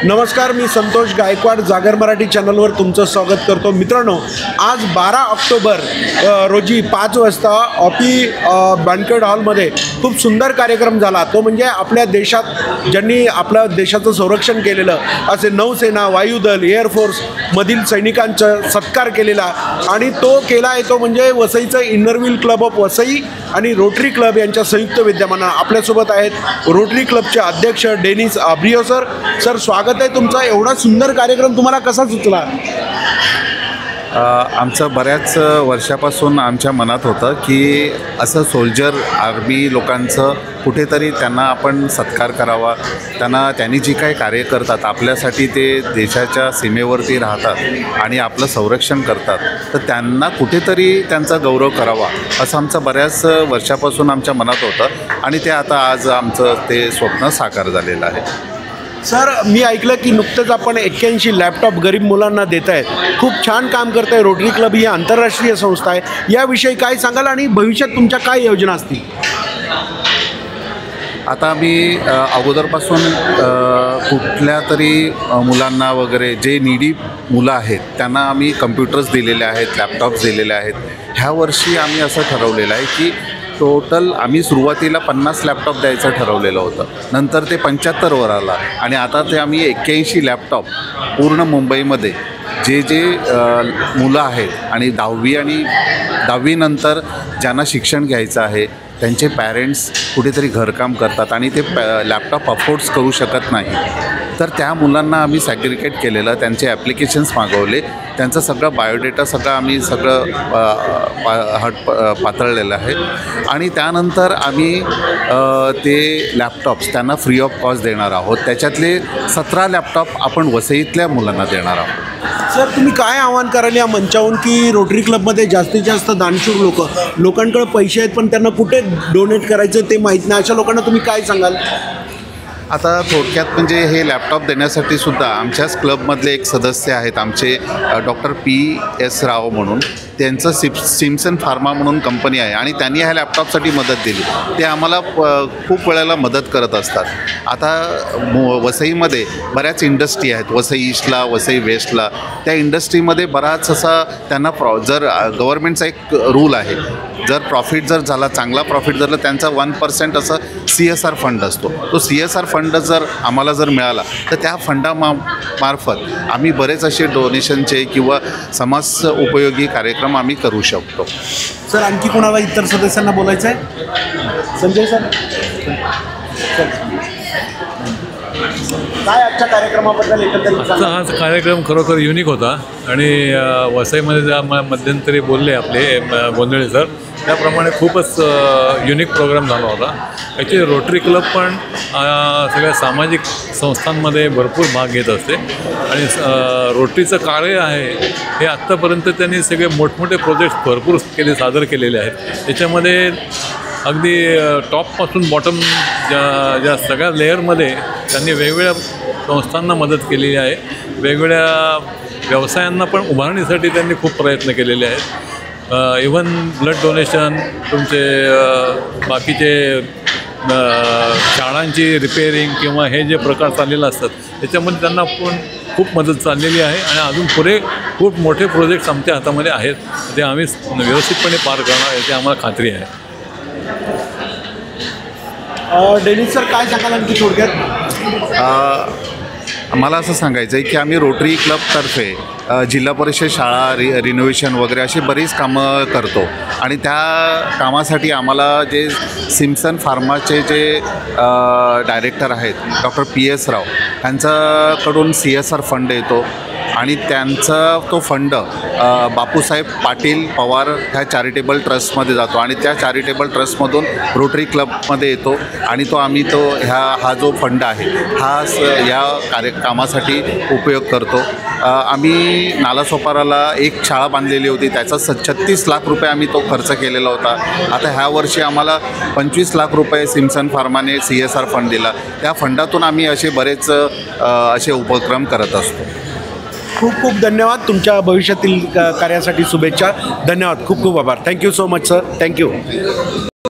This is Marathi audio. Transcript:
नमस्कार, मी संतोष गायकवाड जागर मराठी चॅनलवर तुमचं स्वागत करतो। मित्रांनो, आज 12 ऑक्टोबर रोजी 5 वाजता ऑपी बँकेट हॉलमध्ये खूप सुंदर कार्यक्रम झाला। तो म्हणजे आपल्या देशात ज्यांनी आपल्या देशाचं संरक्षण केलेलं असे नौसेना, वायुदल, एअरफोर्स मधील सैनिकांचा सत्कार केलेला आणि तो केला आहे तो म्हणजे वसईचं इनरव्हील क्लब ऑफ वसई आणि रोटरी क्लब यांच्या संयुक्त विद्यमानं आपल्यासोबत आहेत रोटरी क्लबचे अध्यक्ष डेनिस अब्रियो सर। सर, स्वागत आहे तुमचा। एवढा सुंदर कार्यक्रम तुम्हाला कसा सुचला? आमचं बऱ्याच वर्षापासून आमच्या मनात होतं की असं सोल्जर आर्मी लोकांचं कुठेतरी त्यांना आपण सत्कार करावा। त्यांनी जी काही कार्य करतात आपल्यासाठी, ते देशाच्या सीमेवरती राहतात आणि आपलं संरक्षण करतात, तर त्यांना कुठेतरी त्यांचा गौरव करावा असं आमचं बऱ्याच वर्षापासून आमच्या मनात होतं आणि ते आता आज आमचं ते स्वप्न साकार झालेलं आहे। सर, मी ऐकलं की नुकतंच आपण 81 लॅपटॉप गरीब मुलांना देत आहेत। खूप छान काम करत आहे रोटरी क्लब, ही आंतरराष्ट्रीय संस्था आहे। याविषयी काय सांगाल आणि भविष्यात तुमच्या काय योजना असतील? आता आम्ही अगोदरपासून कुठल्या तरी मुलांना वगैरे जे नीडी मुलं आहेत त्यांना आम्ही कम्प्युटर्स दिलेले आहेत, लॅपटॉप्स दिलेले आहेत। ह्या वर्षी आम्ही असं ठरवलेलं आहे की टोटल आम्ही सुरुवातीला 50 लॅपटॉप द्यायचं ठरवलेलं होतं, नंतर ते 75वर आला आणि आता ते आम्ही 81 लॅपटॉप पूर्ण मुंबईमध्ये जे मुलं आहेत आणि 10वी आणि 10वीनंतर ज्यांना शिक्षण घ्यायचं आहे त्यांचे पॅरेंट्स कुठेतरी घरकाम करतात आणि ते लॅपटॉप अफोर्ड्स करू शकत नाही, तर त्या मुलांना आम्ही सॅग्रिगेट केलेलं, त्यांचे ॲप्लिकेशन्स मागवले, त्यांचं सगळं बायोडेटा आम्ही पातळलेलं आहे आणि त्यानंतर आम्ही ते लॅपटॉप्स त्यांना फ्री ऑफ कॉस्ट देणार आहोत। त्याच्यातले 17 लॅपटॉप आपण वसईतल्या मुलांना देणार आहोत। सर, तुम्ही काय आवाहन कराल या मंचावरून की रोटरी क्लबमध्ये जास्तीत जास्त दानशूर लोकांकडे पैसे आहेत पण त्यांना कुठे डोनेट करायचं ते माहीत नाही, अशा लोकांना तुम्ही काय सांगाल? आता थोडक्यात म्हणजे हे लॅपटॉप देण्यासाठी सुद्धा आमच्याच क्लबमधले एक सदस्य आहेत आमचे, डॉक्टर PS राव म्हणून, त्यांचं सिम्सन फार्मा म्हणून कंपनी आहे आणि त्यांनी ह्या लॅपटॉपसाठी मदत दिली। ते आम्हाला खूप वेळेला मदत करत असतात। आता वसईमध्ये बऱ्याच इंडस्ट्री आहेत, वसई ईस्टला, वसई वेस्टला। त्या इंडस्ट्रीमध्ये बराच असा त्यांना जर गव्हर्मेंटचा एक रूल आहे, जर प्रॉफिट जर झाला, चांगला प्रॉफिट झाला, त्यांचा 1% असं CSR फंड असतो। तो CSR फंड जर आम्हाला मिळाला तर त्या फंडामार्फत आम्ही बरेच असे डोनेशनचे किंवा समाज उपयोगी कार्यक्रम आम्ही करू शकतो। सर, आणखी कोणाला इतर सदस्यांना बोलायचं आहे? संजय सर, काय आजच्या कार्यक्रमाबद्दल एकंदरीत? हा कार्यक्रम खरोखर युनिक होता आणि वसईमध्ये ज्या मध्यंतरी बोलले आपले गोंधळे सर, त्याप्रमाणे खूपच युनिक प्रोग्राम झाला होता। ॲक्च्युली रोटरी क्लब पण सगळ्या सामाजिक संस्थांमध्ये भरपूर भाग घेत असते आणि रोटरीचं कार्य आहे हे आत्तापर्यंत त्यांनी सगळे मोठमोठे प्रोजेक्ट्स भरपूर सादर केलेले आहेत। त्याच्यामध्ये अगदी टॉपपासून बॉटम ज्या सगळ्या लेअरमध्ये त्यांनी वेगवेगळ्या संस्थांना मदत केलेली आहे। वेगवेगळ्या व्यवसायांना पण उभारणीसाठी त्यांनी खूप प्रयत्न केलेले आहेत। इव्हन ब्लड डोनेशन, तुमचे बाकीचे शाळांची रिपेअरिंग किंवा हे जे प्रकार चाललेले असतात त्याच्यामध्ये त्यांना पण खूप मदत चाललेली आहे आणि अजून पुढे खूप मोठे प्रोजेक्ट्स आमच्या हातामध्ये आहेत, ते आम्ही व्यवस्थितपणे पार करणार याची आम्हाला खात्री आहे। डेनिस सर, काय सांगाल आणखी थोडक्यात? मला असं सांगायचं आहे की आम्ही रोटरी क्लबतर्फे जिल्हा परिषद शाळा रिनोव्हेशन वगैरे अशी बरीच कामं करतो आणि त्या कामासाठी आम्हाला जे सिम्सन फार्माचे जे डायरेक्टर आहेत डॉक्टर PS राव यांच्याकडून CSR फंड येतो आणि त्यांचा तो फंड बापूसाहेब पाटील पवार ह्या चॅरिटेबल ट्रस्टमध्ये जातो आणि त्या चॅरिटेबल ट्रस्टमधून रोटरी क्लबमध्ये येतो आणि हा जो फंड आहे हा या कामासाठी उपयोग करतो। आम्ही नालासोपाराला एक शाळा बांधलेली होती, त्याचा 36 लाख रुपये आम्ही तो खर्च केलेला होता। आता ह्या वर्षी आम्हाला 25 लाख रुपये सिम्सन फार्माने CSR फंड दिला, त्या फंडातून आम्ही असे बरेच असे उपक्रम करत असतो। खूप खूप धन्यवाद, तुमच्या भविष्यातील कार्यासाठी शुभेच्छा। धन्यवाद, खूप खूप आभार। Thank you so much sir, thank you.